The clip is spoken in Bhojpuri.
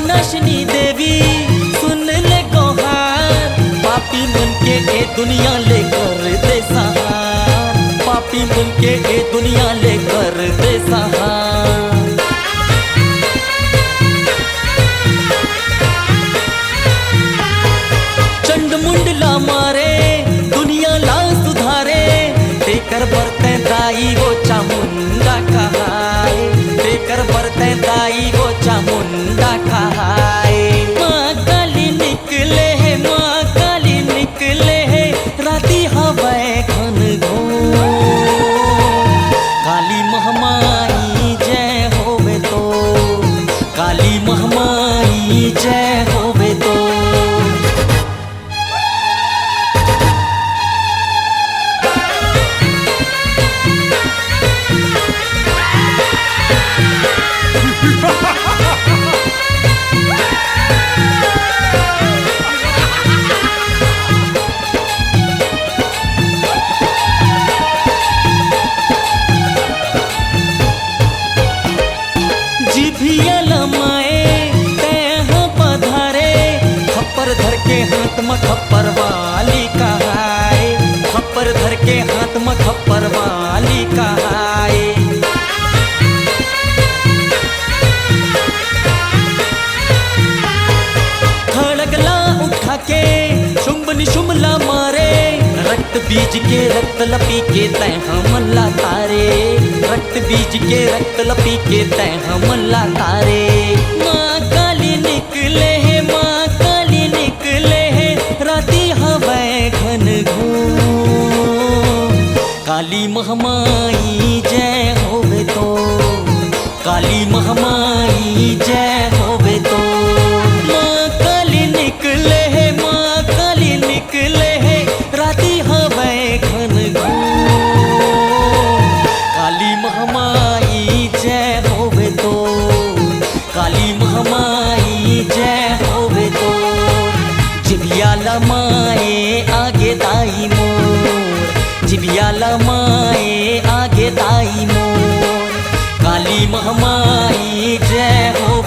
नाशनी देवी सुन ले गोहार, पापी मन के ए दुनिया लेकर दे सहार, पापी मन के ए दुनिया लेकर दे सहार। चंड मुंडला मारे दुनिया ला सुधारे, देकर बरते दाई वो चामुंडा कहाए, देकर बरते दाई वो चामुंडा कहाए। माँ काली निकले है, माँ काली निकले है, राती हवाएं घन घोर। काली महामाई जय होवे तो, काली महामाई जय होवे तो। जिभिया लमाए तैह पधारे, खप्पर धर के हाथ में खप्पर वाली कहाए, खप्पर धर के हाथ में खप्पर वाली कहाए। खड़गला उठा के शुंभ निशुम्ला मारे, रक्त बीज के रक्त लपी के तय हमला तारे, रक्त बीज के रक्त लपी के तय हमला तारे। माँ काली निकले है, माँ काली निकले है, राती हवाएं घन घोर। काली महामाई जय होवे तो, काली महामाई जय होवे तो। माँ काली निकले है, माँ काली निकले है, राती हवाएं घन घोर। काली महामाई जय होवे तो, काली महामाई जय होवे तो। जिभिया लमाए आगे दाई मोर, जिभिया लमाए आगे दाई मोर। काली महामाई जय हो